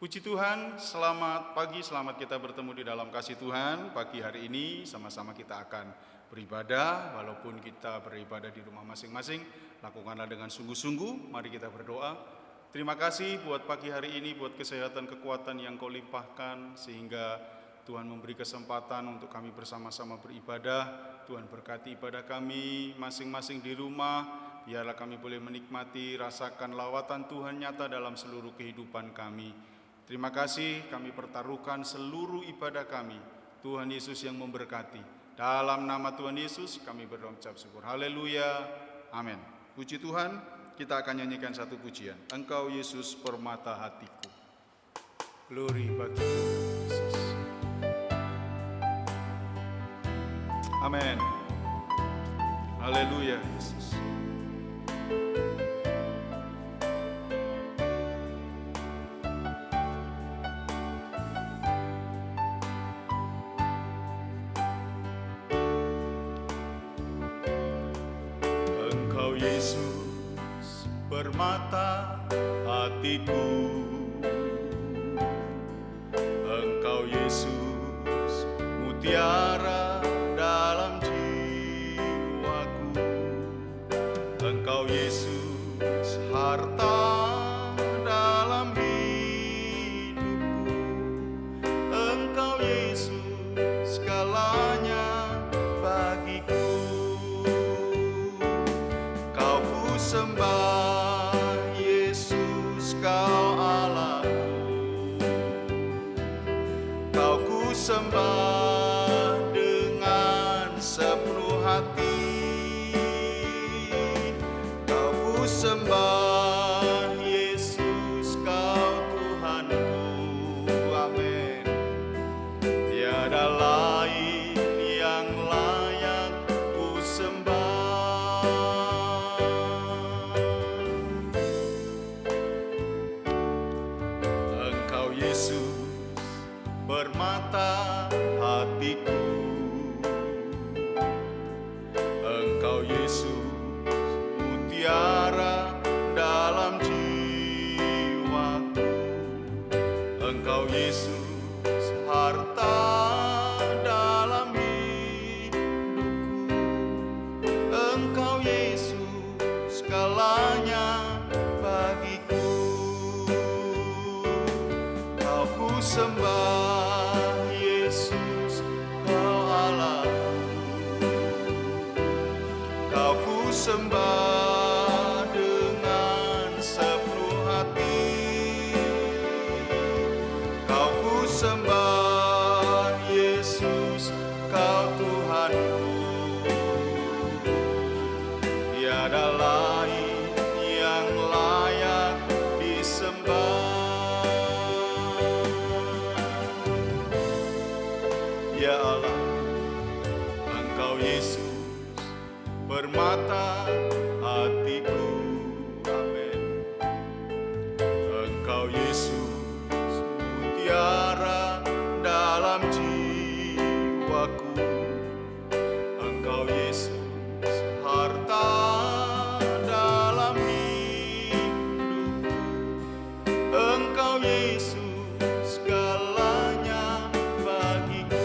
Puji Tuhan, selamat pagi, selamat kita bertemu di dalam kasih Tuhan. Pagi hari ini sama-sama kita akan beribadah, walaupun kita beribadah di rumah masing-masing, lakukanlah dengan sungguh-sungguh. Mari kita berdoa. Terima kasih buat pagi hari ini, buat kesehatan, kekuatan yang Kau limpahkan, sehingga Tuhan memberi kesempatan untuk kami bersama-sama beribadah. Tuhan berkati ibadah kami masing-masing di rumah. Biarlah kami boleh menikmati, rasakan lawatan Tuhan nyata dalam seluruh kehidupan kami. Terima kasih, kami pertaruhkan seluruh ibadah kami. Tuhan Yesus yang memberkati. Dalam nama Tuhan Yesus kami berdoa ucap syukur. Haleluya. Amin. Puji Tuhan, kita akan nyanyikan satu pujian. Engkau Yesus permata hatiku. Glory bagi Tuhan Yesus. Amin. Haleluya Yesus. Engkau Yesus permata hatiku. Engkau Yesus mutiara dalam jiwaku. Engkau Yesus harta dalam hidupku. Engkau Yesus segalanya bagiku. Kau ku sembah Yesus, Kau Allahku. Kau ku sembah dengan sepenuh hati. Kau ku sembah Yesus, Kau Tuhanku. Amin. Tiada lain yang layak ku sembah. Engkau Yesus permata hatiku. Engkau Yesus mutiara dalam jiwaku. Engkau Yesus harta dalam hidupku. Engkau Yesus segalanya bagiku. Kau ku sembah Yesus, Kau Allahku. Kau ku sembah dengan sepenuh hati. Kau ku sembah Yesus, Kau Tuhanku. Tiada lain yang layak disembah. Ya Allah, Engkau Yesus permata hatiku. Amin. Engkau Yesus mutiara dalam jiwaku. Engkau Yesus harta dalam hidupku. Engkau Yesus segalanya bagiku.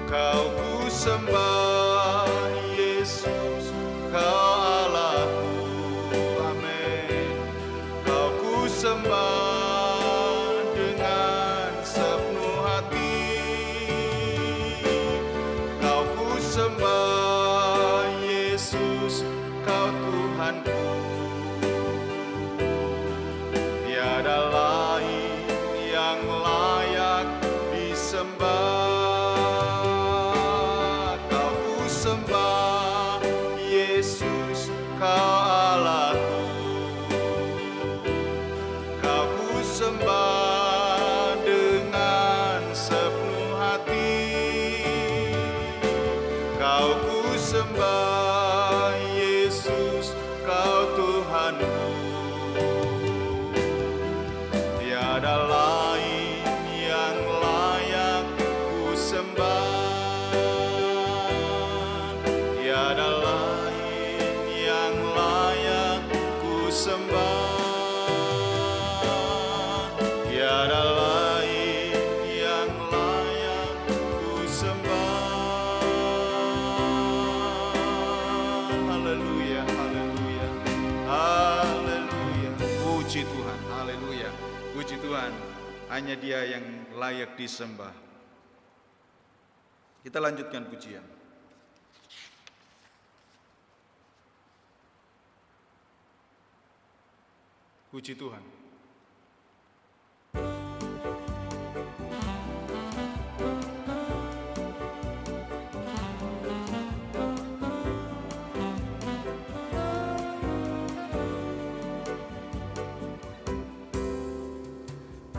Kau ku sembah Yesus, Kau Allahku. Amin. Kau ku sembah dengan sepenuh hati. Kau ku sembah Yesus, Kau Tuhanku. Tiada lain yang layak disembah. Kau ku sembah Yesus, Kau Allahku. Kau ku Tuhan, hanya Dia yang layak disembah. Kita lanjutkan pujian. Puji Tuhan.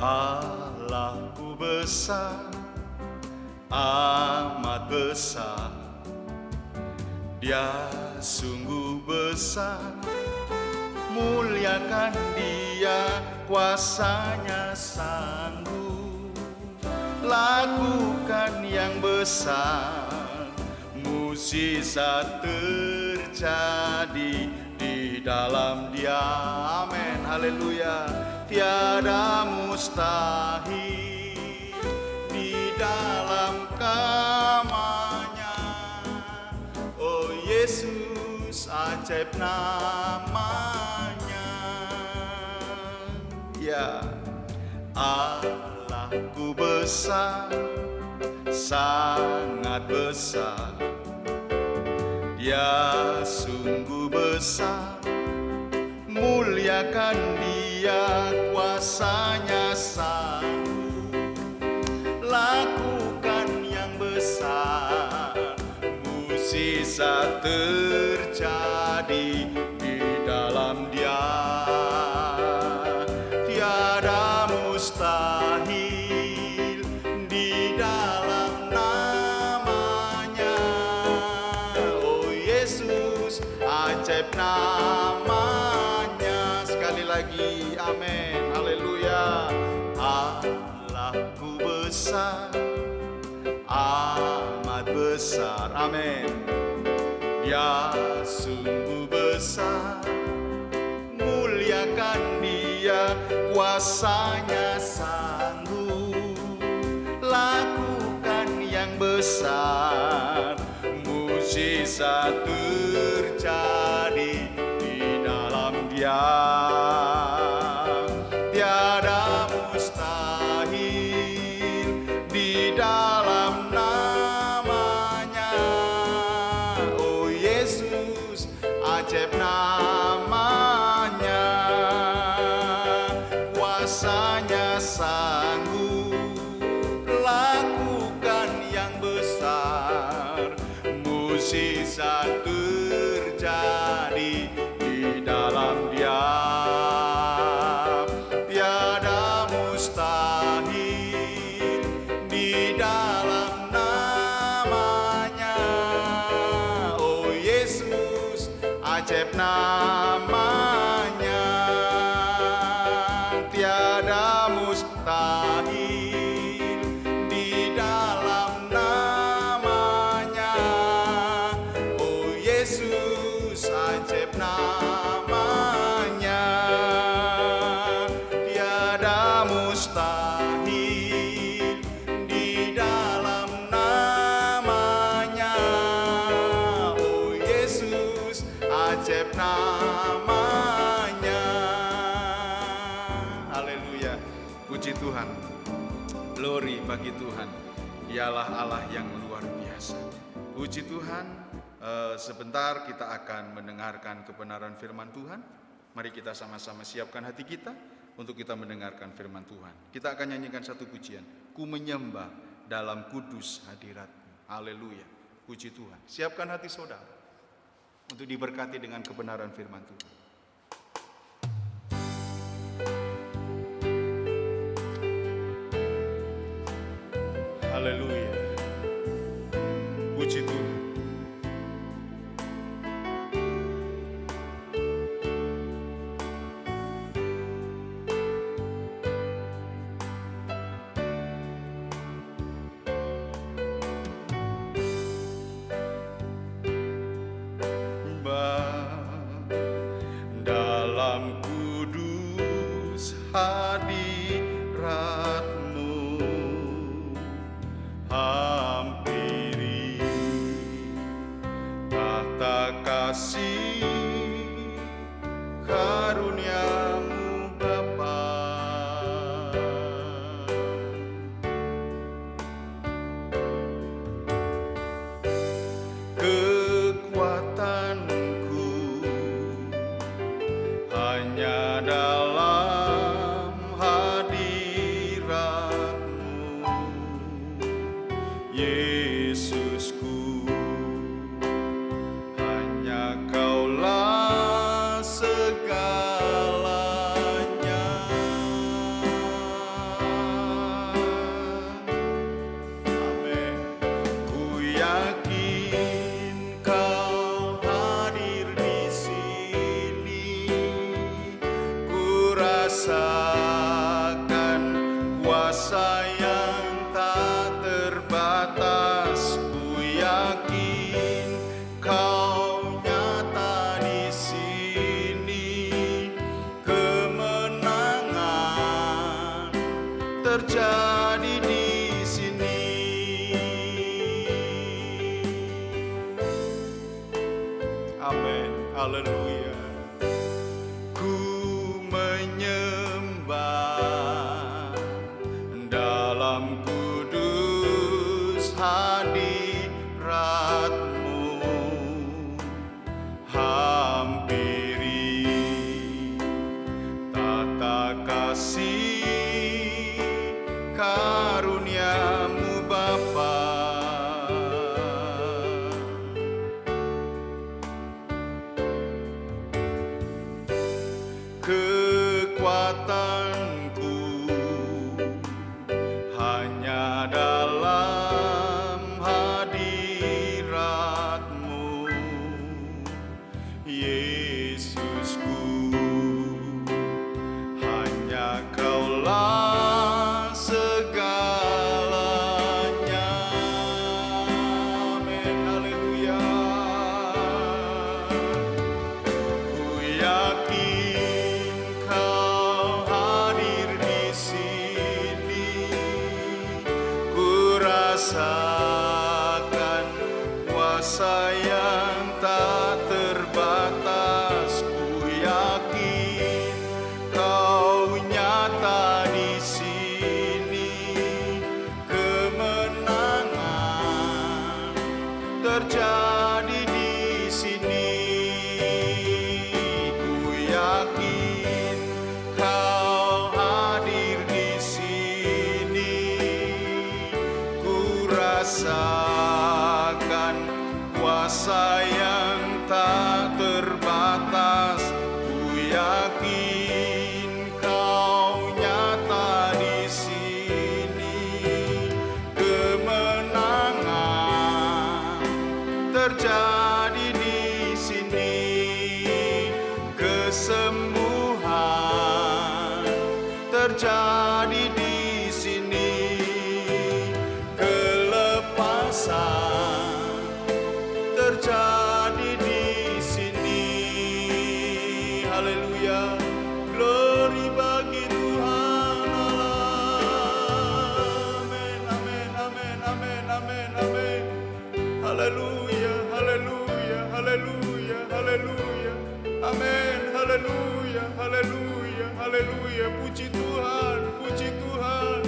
Allahku besar, amat besar, Dia sungguh besar. Muliakan Dia, kuasanya sanggup. Lakukan yang besar, mukjizat terjadi di dalam Dia. Amin, haleluya. Tiada mustahil di dalam kamanya. Oh Yesus, ajaib namanya. Ya, Allahku besar, sangat besar, Dia sungguh besar. Muliakan Dia, kuasanya sanggup. Lakukan yang besar, mukjizat terjadi di dalam Dia. Tiada mustahil di dalam namanya. Oh Yesus, ajaib namanya. Lagi, amin, haleluya. Allahku besar, amat besar, amin. Dia sungguh besar. Muliakan Dia, kuasanya sanggup. Lakukan yang besar, mukjizat terjadi di dalam Dia. Tiada mustahil di dalam namanya. Oh Yesus, ajaib namanya. Kuasanya sanggup. Lakukan yang besar, mukjizat terjadi di dalam Dia. Tiada mustahil di dalam namanya. Oh Yesus, ajaib namanya. Tiada mustahil di dalam namanya. Oh Yesus, ajaib namanya. Tiada mustahil di dalam namanya. Oh Yesus, ajaib namanya. Haleluya. Puji Tuhan. Glory bagi Tuhan. Dialah Allah yang luar biasa. Puji Tuhan. Sebentar kita akan mendengarkan kebenaran firman Tuhan. Mari kita sama-sama siapkan hati kita untuk kita mendengarkan firman Tuhan. Kita akan nyanyikan satu pujian. Ku menyembah dalam kudus hadirat-Mu. Haleluya. Puji Tuhan. Siapkan hati saudara untuk diberkati dengan kebenaran firman Tuhan. Haleluya. Puji Tuhan. Dalam kudus hadirat-Mu, hampiri tahta kasih karunia-Mu Bapa. rasakan kuasa yang tak terbatas. Ku yakin Kau nyata di sini. Kemenangan terjadi di sini. Amin. Haleluya. Ku menyembah dalam kudus hadirat-Mu. Hampiri tata kasih karunia-Mu Bapa. Kekuatanku hanya dalam hadirat-Mu, Yesusku. Hanya Kaulah segalanya. Amin. Haleluya. Ku yakin Kau hadir di sini. Ku rasakan kuasa yang tak terbatas. Ku yakin Kau nyata di sini. Kemenangan terjadi di sini. Ku yakin Kau hadir di sini. Ku rasakan kuasa yang tak terbatas. Ku yakin Kau nyata di sini. Kemenangan terjadi di sini. Kesembuhan terjadi di sini. Kelepasan terjadi di sini. Haleluya. Glory bagi Tuhan Allah. Amin, amin, amin, amin, amin, amin. Haleluya, haleluya, haleluya, haleluya. Amin, haleluya, haleluya, haleluya. Puji Tuhan, puji Tuhan.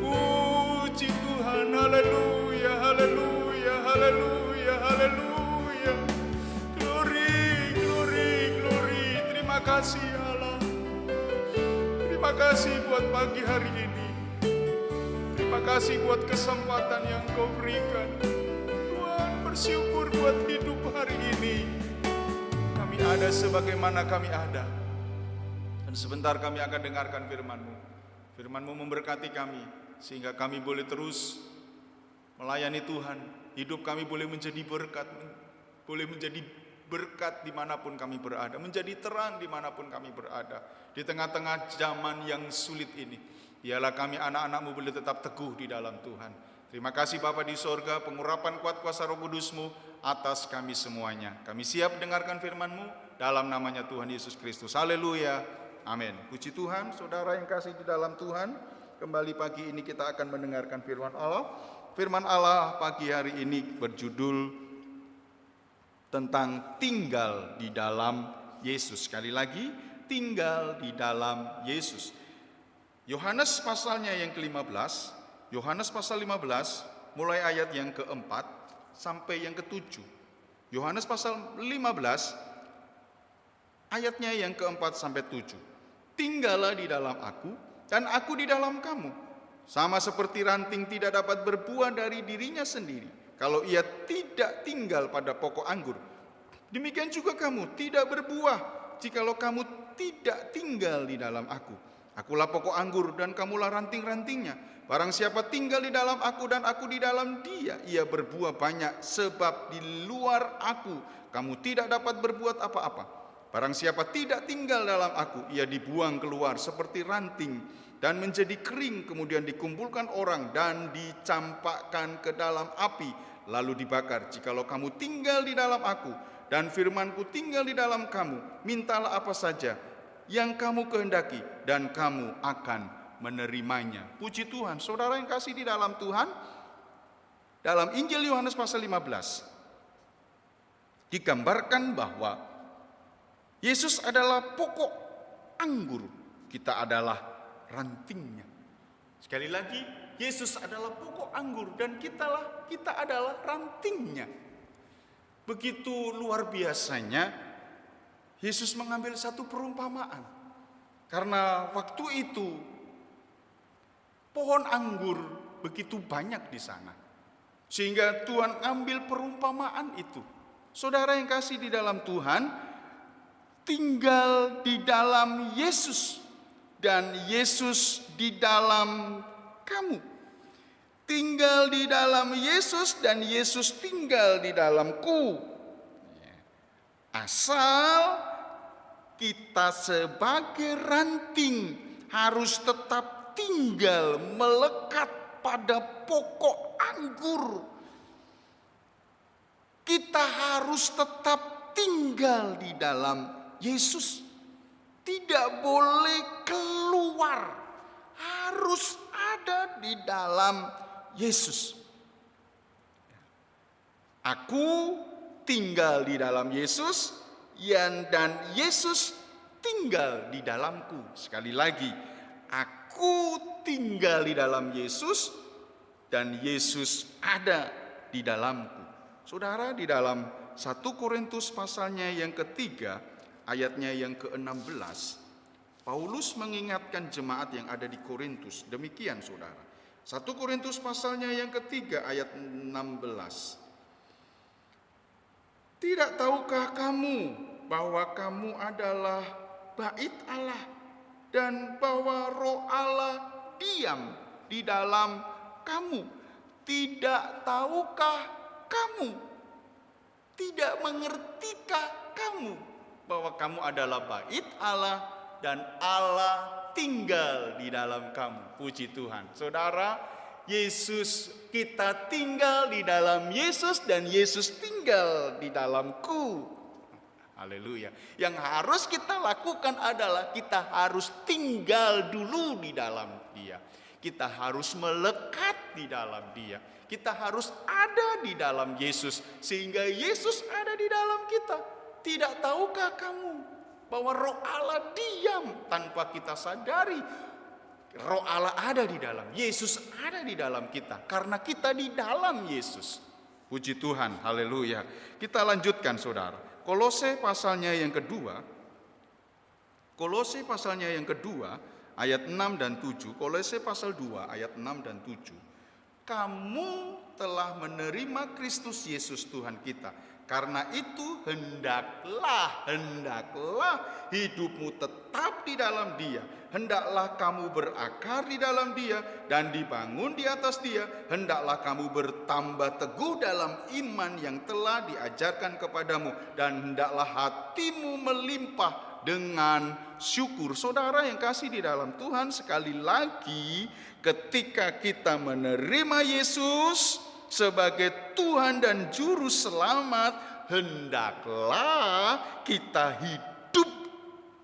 Puji Tuhan, haleluya, haleluya, haleluya, haleluya. Glory, glory, glory. Terima kasih Allah. Terima kasih buat pagi hari ini. Terima kasih buat kesempatan yang Kau berikan. Tuhan, bersyukur buat hidup hari ini. Kami ada sebagaimana kami ada. Dan sebentar kami akan dengarkan firman-Mu. Firman-Mu memberkati kami, sehingga kami boleh terus melayani Tuhan. Hidup kami boleh menjadi berkat, boleh menjadi berkat dimanapun kami berada, menjadi terang dimanapun kami berada. Di tengah-tengah zaman yang sulit ini, biarlah kami anak-anak-Mu boleh tetap teguh di dalam Tuhan. Terima kasih Bapa di sorga, pengurapan kuat kuasa Roh Kudus-Mu atas kami semuanya. Kami siap dengarkan firman-Mu dalam namanya Tuhan Yesus Kristus. Haleluya. Amin. Puji Tuhan, saudara yang kasih di dalam Tuhan. Kembali pagi ini kita akan mendengarkan firman Allah. Firman Allah pagi hari ini berjudul tentang tinggal di dalam Yesus. Sekali lagi, tinggal di dalam Yesus. Yohanes pasalnya yang ke-15, Yohanes pasal 15, mulai ayat yang ke-4 sampai yang ke-7. Yohanes pasal 15, ayatnya yang ke-4 sampai 7. Tinggallah di dalam aku, dan aku di dalam kamu. Sama seperti ranting tidak dapat berbuah dari dirinya sendiri, kalau ia tidak tinggal pada pokok anggur. Demikian juga kamu tidak berbuah, jikalau kamu tidak tinggal di dalam aku. Akulah pokok anggur dan kamulah ranting-rantingnya. Barang siapa tinggal di dalam aku dan aku di dalam dia, ia berbuah banyak, sebab di luar aku kamu tidak dapat berbuat apa-apa. Barang siapa tidak tinggal dalam aku, ia dibuang keluar seperti ranting dan menjadi kering, kemudian dikumpulkan orang dan dicampakkan ke dalam api, lalu dibakar. Jikalau kamu tinggal di dalam aku dan firmanku tinggal di dalam kamu, mintalah apa saja yang kamu kehendaki dan kamu akan menerimanya. Puji Tuhan. Saudara yang kasih di dalam Tuhan, dalam Injil Yohanes pasal 15 digambarkan bahwa Yesus adalah pokok anggur, kita adalah rantingnya. Sekali lagi, Yesus adalah pokok anggur dan kita adalah rantingnya. Begitu luar biasanya Yesus mengambil satu perumpamaan. Karena waktu itu pohon anggur begitu banyak di sana. Sehingga Tuhan ambil perumpamaan itu. Saudara yang kasih di dalam Tuhan, tinggal di dalam Yesus dan Yesus di dalam kamu. Tinggal di dalam Yesus dan Yesus tinggal di dalamku. Asal kita sebagai ranting harus tetap tinggal melekat pada pokok anggur. Kita harus tetap tinggal di dalam Yesus. Tidak boleh keluar. Harus ada di dalam Yesus. Aku tinggal di dalam Yesus dan Yesus tinggal di dalamku. Sekali lagi, aku tinggal di dalam Yesus dan Yesus ada di dalamku. Saudara, di dalam 1 Korintus pasalnya yang ketiga, ayatnya yang ke-16, Paulus mengingatkan jemaat yang ada di Korintus. Demikian saudara. 1 Korintus pasalnya yang ketiga, ayat 16. Tidak tahukah kamu bahwa kamu adalah bait Allah dan bahwa Roh Allah diam di dalam kamu? Tidak tahukah kamu? Tidak mengertikah kamu bahwa kamu adalah bait Allah dan Allah tinggal di dalam kamu? Puji Tuhan. Saudara, Yesus, kita tinggal di dalam Yesus dan Yesus tinggal di dalamku. Haleluya. Yang harus kita lakukan adalah kita harus tinggal dulu di dalam Dia. Kita harus melekat di dalam Dia. Kita harus ada di dalam Yesus sehingga Yesus ada di dalam kita. Tidak tahukah kamu bahwa Roh Allah diam tanpa kita sadari? Roh Allah ada di dalam, Yesus ada di dalam kita karena kita di dalam Yesus. Puji Tuhan, haleluya. Kita lanjutkan saudara. Kolose pasalnya yang kedua. Kolose pasalnya yang kedua ayat 6 dan 7. Kolose pasal 2 ayat 6 dan 7. Kamu telah menerima Kristus Yesus Tuhan kita. Karena itu hendaklah hidupmu tetap di dalam Dia. Hendaklah kamu berakar di dalam Dia dan dibangun di atas Dia. Hendaklah kamu bertambah teguh dalam iman yang telah diajarkan kepadamu. Dan hendaklah hatimu melimpah dengan syukur. Saudara yang kasih di dalam Tuhan, sekali lagi ketika kita menerima Yesus sebagai Tuhan dan Juru Selamat, hendaklah kita hidup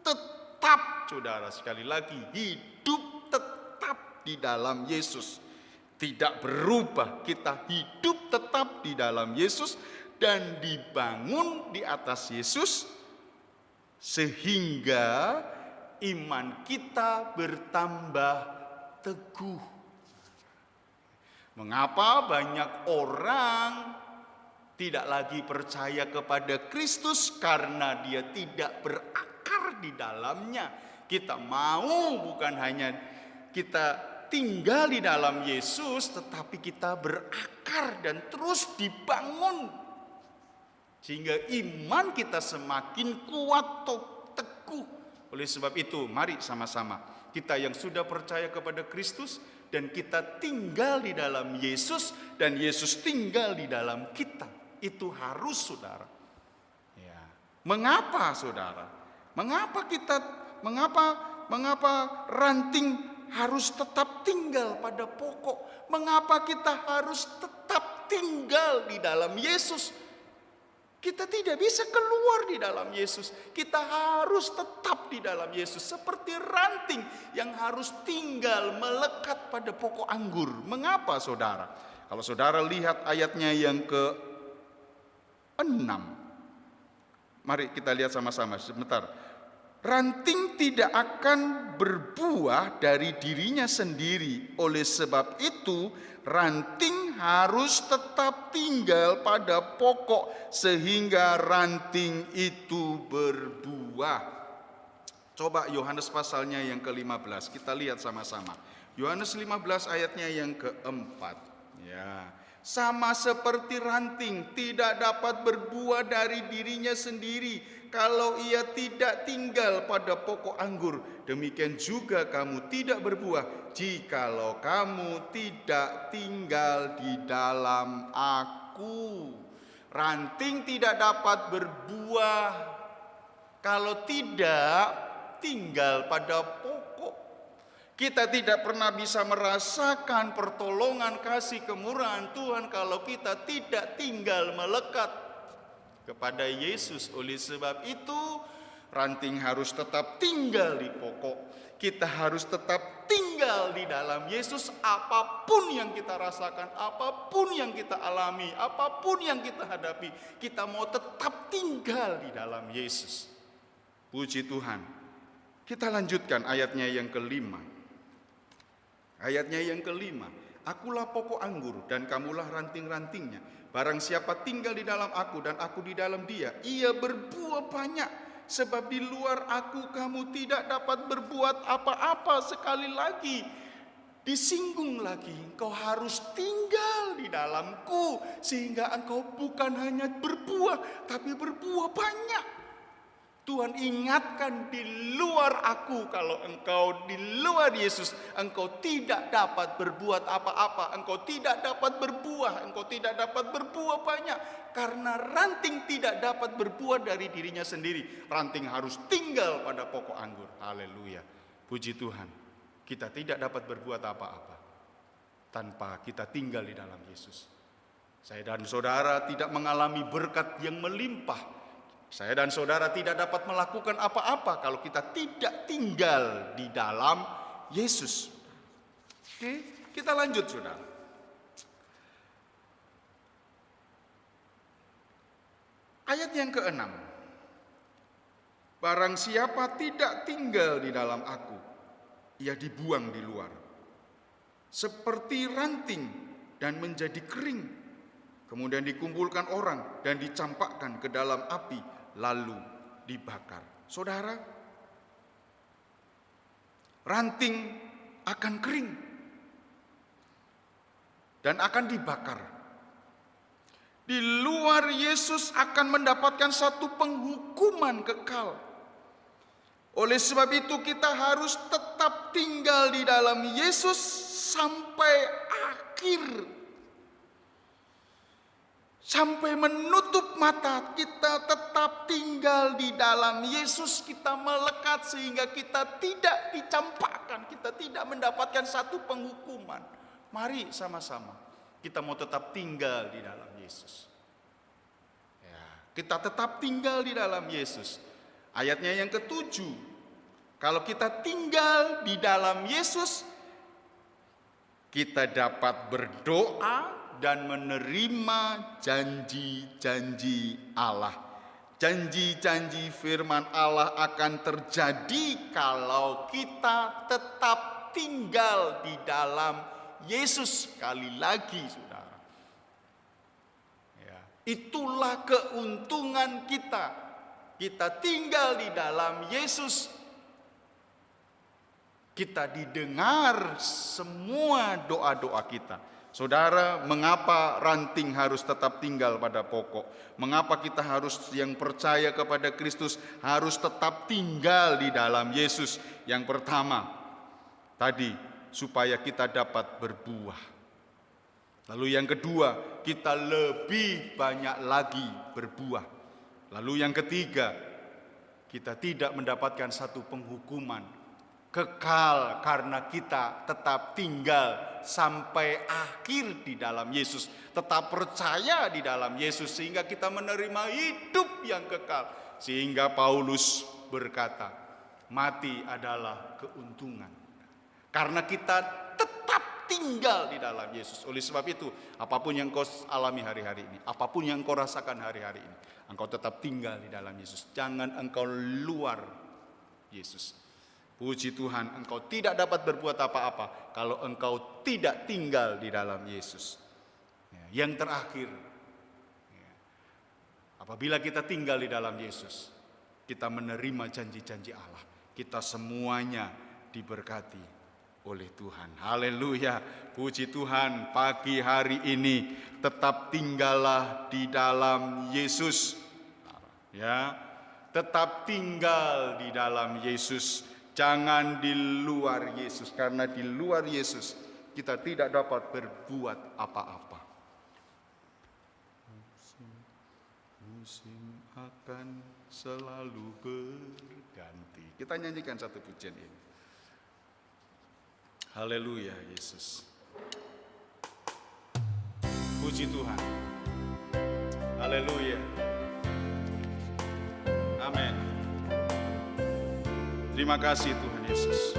tetap, saudara, sekali lagi, hidup tetap di dalam Yesus. Tidak berubah, kita hidup tetap di dalam Yesus dan dibangun di atas Yesus sehingga iman kita bertambah teguh. Mengapa banyak orang tidak lagi percaya kepada Kristus? Karena dia tidak berakar di dalamnya. Kita mau bukan hanya kita tinggal di dalam Yesus, tetapi kita berakar dan terus dibangun. Sehingga iman kita semakin kuat, teguh. Oleh sebab itu, mari sama-sama kita yang sudah percaya kepada Kristus dan kita tinggal di dalam Yesus dan Yesus tinggal di dalam kita. Itu harus, saudara. Ya. Mengapa saudara? Mengapa ranting harus tetap tinggal pada pokok? Mengapa kita harus tetap tinggal di dalam Yesus? Kita tidak bisa keluar di dalam Yesus. Kita harus tetap di dalam Yesus. Seperti ranting yang harus tinggal melekat pada pokok anggur. Mengapa saudara? Kalau saudara lihat ayatnya yang ke-6. Mari kita lihat sama-sama sebentar. Ranting tidak akan berbuah dari dirinya sendiri. Oleh sebab itu, ranting harus tetap tinggal pada pokok sehingga ranting itu berbuah. Coba Yohanes pasalnya yang ke-15, kita lihat sama-sama. Yohanes 15 ayatnya yang ke-4. Ya, sama seperti ranting tidak dapat berbuah dari dirinya sendiri kalau ia tidak tinggal pada pokok anggur, demikian juga kamu tidak berbuah jikalau kamu tidak tinggal di dalam aku. Ranting tidak dapat berbuah kalau tidak tinggal pada pokok. Kita tidak pernah bisa merasakan pertolongan kasih kemurahan Tuhan kalau kita tidak tinggal melekat kepada Yesus. Oleh sebab itu, ranting harus tetap tinggal di pokok. Kita harus tetap tinggal di dalam Yesus. Apapun yang kita rasakan, apapun yang kita alami, apapun yang kita hadapi, kita mau tetap tinggal di dalam Yesus. Puji Tuhan. Kita lanjutkan ayatnya yang ke-5. Ayatnya yang ke-5. Akulah pokok anggur dan kamulah ranting-rantingnya. Barang siapa tinggal di dalam aku dan aku di dalam dia, ia berbuah banyak. Sebab di luar aku kamu tidak dapat berbuat apa-apa. Sekali lagi disinggung lagi, engkau harus tinggal di dalamku sehingga engkau bukan hanya berbuah tapi berbuah banyak. Tuhan ingatkan, di luar aku, kalau engkau di luar Yesus, engkau tidak dapat berbuat apa-apa, engkau tidak dapat berbuah, engkau tidak dapat berbuah banyak. Karena ranting tidak dapat berbuah dari dirinya sendiri. Ranting harus tinggal pada pokok anggur. Haleluya. Puji Tuhan. Kita tidak dapat berbuat apa-apa tanpa kita tinggal di dalam Yesus. Saya dan saudara tidak mengalami berkat yang melimpah. Saya dan saudara tidak dapat melakukan apa-apa kalau kita tidak tinggal di dalam Yesus. Oke, kita lanjut saudara. Ayat yang ke-6. Barang siapa tidak tinggal di dalam aku, ia dibuang di luar. Seperti ranting dan menjadi kering. Kemudian dikumpulkan orang dan dicampakkan ke dalam api, lalu dibakar. Saudara, ranting akan kering dan akan dibakar. Di luar Yesus akan mendapatkan satu penghukuman kekal. Oleh sebab itu kita harus tetap tinggal di dalam Yesus sampai akhir. Sampai menutup mata, kita tetap tinggal di dalam Yesus. Kita melekat sehingga kita tidak dicampakkan, kita tidak mendapatkan satu penghukuman. Mari sama-sama kita mau tetap tinggal di dalam Yesus. Ya, kita tetap tinggal di dalam Yesus. Ayatnya yang ke-7. Kalau kita tinggal di dalam Yesus, kita dapat berdoa dan menerima janji-janji Allah. Janji-janji firman Allah akan terjadi kalau kita tetap tinggal di dalam Yesus. Sekali lagi saudara, ya, itulah keuntungan kita. Kita tinggal di dalam Yesus, kita didengar semua doa-doa kita. Saudara, mengapa ranting harus tetap tinggal pada pokok? Mengapa kita harus yang percaya kepada Kristus harus tetap tinggal di dalam Yesus? Yang pertama, tadi supaya kita dapat berbuah. Lalu yang kedua, kita lebih banyak lagi berbuah. Lalu yang ketiga, kita tidak mendapatkan satu penghukuman kekal karena kita tetap tinggal sampai akhir di dalam Yesus, tetap percaya di dalam Yesus sehingga kita menerima hidup yang kekal. Sehingga Paulus berkata, mati adalah keuntungan karena kita tetap tinggal di dalam Yesus. Oleh sebab itu, apapun yang kau alami hari-hari ini, apapun yang kau rasakan hari-hari ini, engkau tetap tinggal di dalam Yesus. Jangan engkau luar Yesus. Puji Tuhan, engkau tidak dapat berbuat apa-apa kalau engkau tidak tinggal di dalam Yesus. Yang terakhir, apabila kita tinggal di dalam Yesus, kita menerima janji-janji Allah. Kita semuanya diberkati oleh Tuhan. Haleluya. Puji Tuhan, pagi hari ini tetap tinggallah di dalam Yesus. Ya, tetap tinggal di dalam Yesus. Jangan di luar Yesus, karena di luar Yesus kita tidak dapat berbuat apa-apa. Musim akan selalu berganti. Kita nyanyikan satu pujian ini. Haleluya Yesus. Puji Tuhan. Haleluya. Amin. Terima kasih Tuhan Yesus.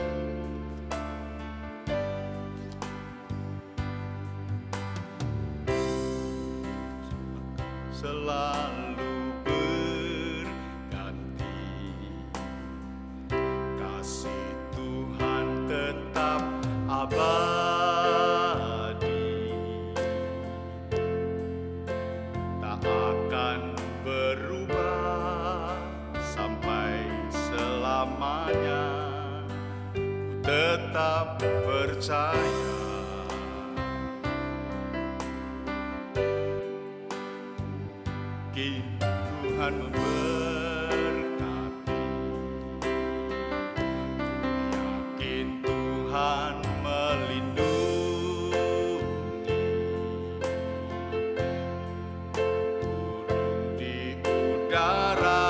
Selalu berganti, kasih Tuhan tetap abadi, tak akan berubah sampai selamanya. Ku tetap percaya. Tuhan memberkati, yakin Tuhan melindungi, burung di udara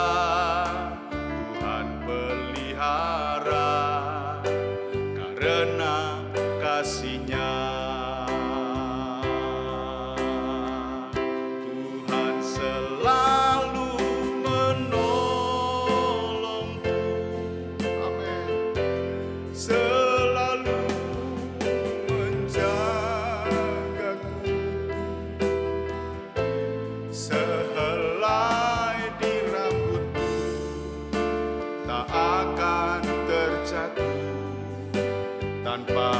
Tuhan pelihara karena kasih-Nya. Tuhan selalu menolongku, amin, selalu menjagaku, sehelai di rambutku tak akan terjatuh tanpa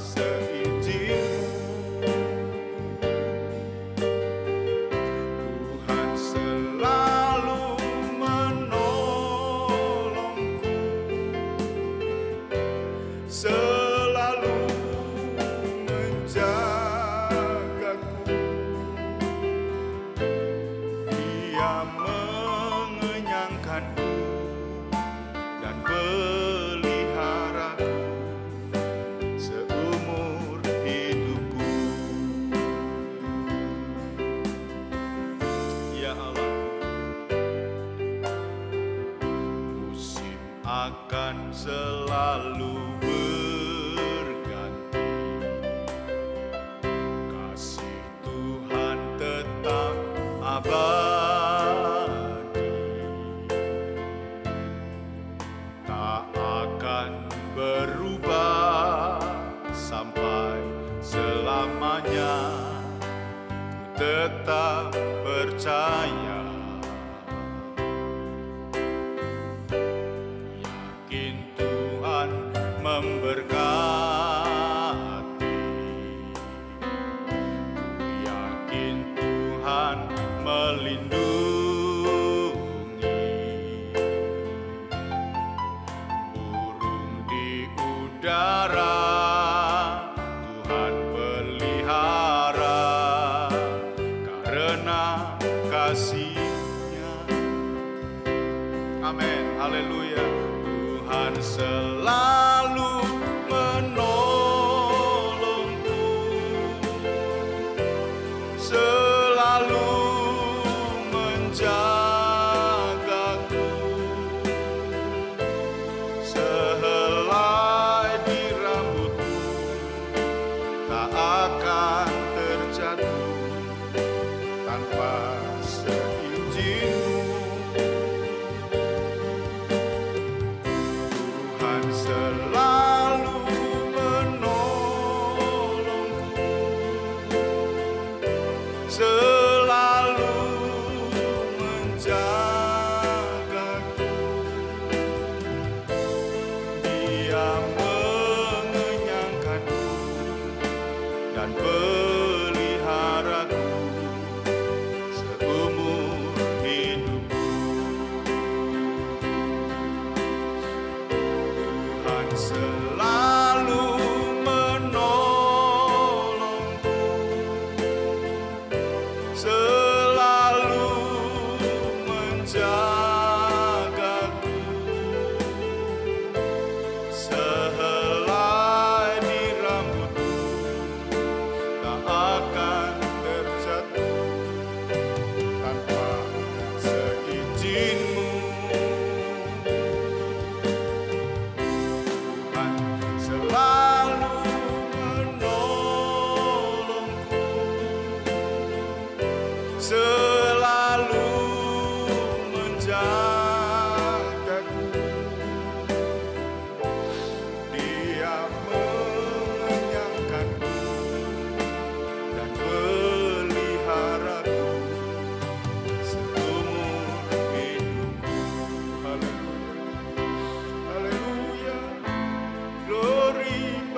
seizin. Tuhan selalu menolongku, selalu menjagaku. Dia mengenyangkanku dan peliharaku seumur hidupku. Ya Allah, musim akan selalu berganti, kasih Tuhan tetap abadi, tak akan berubah sampai selamanya. Ku tetap percaya, yakin Tuhan memberkati, yakin Tuhan melindungi, burung di udara Tuhan pelihara karena kasih-Nya. Amin. Haleluya. Tuhan selalu menolongku, selalu menjagaku,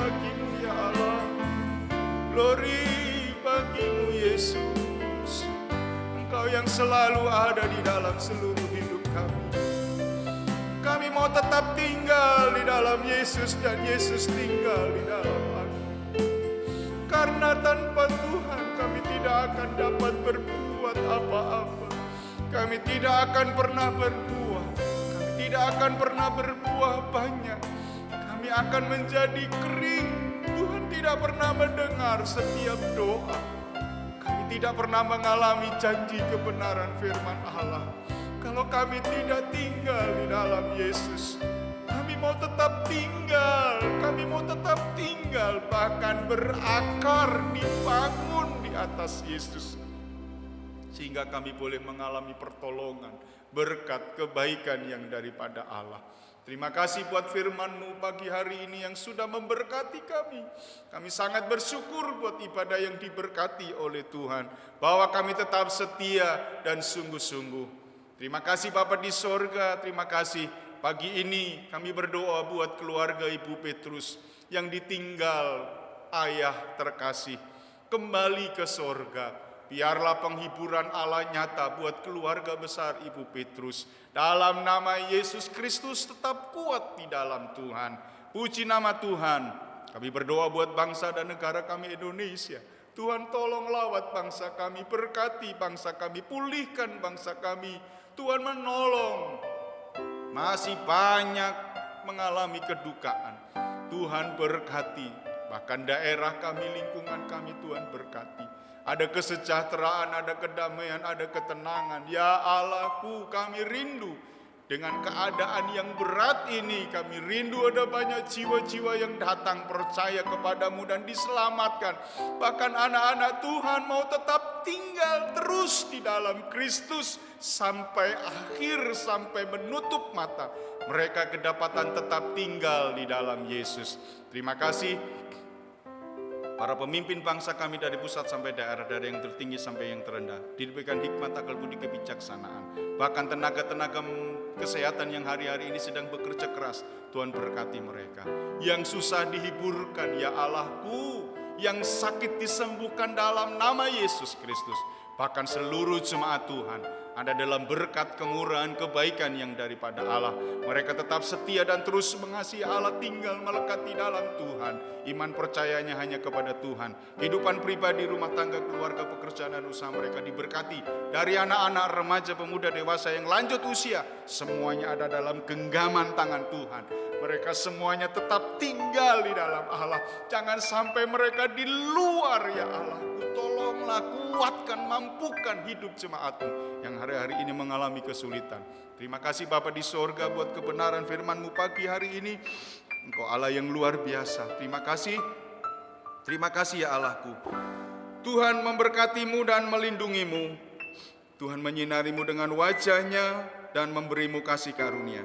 bagimu ya Allah. Glory bagimu Yesus. Engkau yang selalu ada di dalam seluruh hidup kami. Kami mau tetap tinggal di dalam Yesus dan Yesus tinggal di dalam kami. Karena tanpa Tuhan kami tidak akan dapat berbuat apa-apa. Kami tidak akan pernah berbuah. Kami tidak akan pernah berbuah banyak. Kami akan menjadi kering. Tuhan tidak pernah mendengar setiap doa. Kami tidak pernah mengalami janji kebenaran firman Allah. Kalau kami tidak tinggal di dalam Yesus, kami mau tetap tinggal, kami mau tetap tinggal, bahkan berakar, dibangun di atas Yesus. Sehingga kami boleh mengalami pertolongan, berkat, kebaikan yang daripada Allah. Terima kasih buat firman-Mu pagi hari ini yang sudah memberkati kami. Kami sangat bersyukur buat ibadah yang diberkati oleh Tuhan, bahwa kami tetap setia dan sungguh-sungguh. Terima kasih Bapa di sorga, terima kasih pagi ini kami berdoa buat keluarga Ibu Petrus yang ditinggal ayah terkasih kembali ke sorga. Biarlah penghiburan Allah nyata buat keluarga besar Ibu Petrus. Dalam nama Yesus Kristus tetap kuat di dalam Tuhan. Puji nama Tuhan. Kami berdoa buat bangsa dan negara kami Indonesia. Tuhan tolong lawat bangsa kami, berkati bangsa kami, pulihkan bangsa kami. Tuhan menolong. Masih banyak mengalami kedukaan. Tuhan berkati. Bahkan daerah kami, lingkungan kami Tuhan berkati. Ada kesejahteraan, ada kedamaian, ada ketenangan. Ya Allahku, kami rindu dengan keadaan yang berat ini. Kami rindu ada banyak jiwa-jiwa yang datang percaya kepadamu dan diselamatkan. Bahkan anak-anak Tuhan mau tetap tinggal terus di dalam Kristus sampai akhir, sampai menutup mata. Mereka kedapatan tetap tinggal di dalam Yesus. Terima kasih. Para pemimpin bangsa kami dari pusat sampai daerah, dari yang tertinggi sampai yang terendah, diberikan hikmat, akal budi, kebijaksanaan. Bahkan tenaga-tenaga kesehatan yang hari-hari ini sedang bekerja keras, Tuhan berkati mereka. Yang susah dihiburkan, ya Allahku, yang sakit disembuhkan dalam nama Yesus Kristus. Bahkan seluruh jemaat Tuhan ada dalam berkat, kemurahan, kebaikan yang daripada Allah. Mereka tetap setia dan terus mengasihi Allah, tinggal melekat di dalam Tuhan. Iman percayanya hanya kepada Tuhan. Kehidupan pribadi, rumah tangga, keluarga, pekerjaan dan usaha mereka diberkati. Dari anak-anak, remaja, pemuda, dewasa yang lanjut usia, semuanya ada dalam genggaman tangan Tuhan. Mereka semuanya tetap tinggal di dalam Allah. Jangan sampai mereka di luar, ya Allah. Tolonglah, kuatkan, mampukan hidup jemaat-Mu yang hari-hari ini mengalami kesulitan. Terima kasih Bapa di sorga buat kebenaran firman-Mu pagi hari ini. Engkau Allah yang luar biasa. Terima kasih ya Allahku. Tuhan memberkati-Mu dan melindungi-Mu. Tuhan menyinari-Mu dengan wajah-Nya dan memberi-Mu kasih karunia.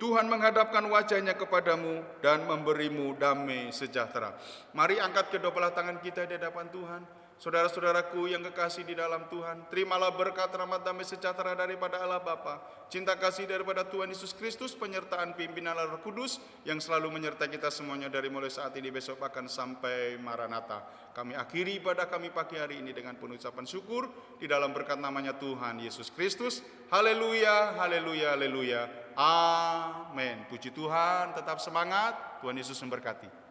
Tuhan menghadapkan wajah-Nya kepadamu dan memberi-Mu damai sejahtera. Mari angkat kedua belah tangan kita di hadapan Tuhan. Saudara-saudaraku yang kekasih di dalam Tuhan, terimalah berkat, rahmat, damai sejahtera daripada Allah Bapa, cinta kasih daripada Tuhan Yesus Kristus, penyertaan pimpinan Roh Kudus yang selalu menyertai kita semuanya dari mulai saat ini besok bahkan sampai Maranatha. Kami akhiri ibadah kami pagi hari ini dengan pengucapan syukur di dalam berkat namanya Tuhan Yesus Kristus. Haleluya, haleluya, haleluya. Amin. Puji Tuhan, tetap semangat. Tuhan Yesus memberkati.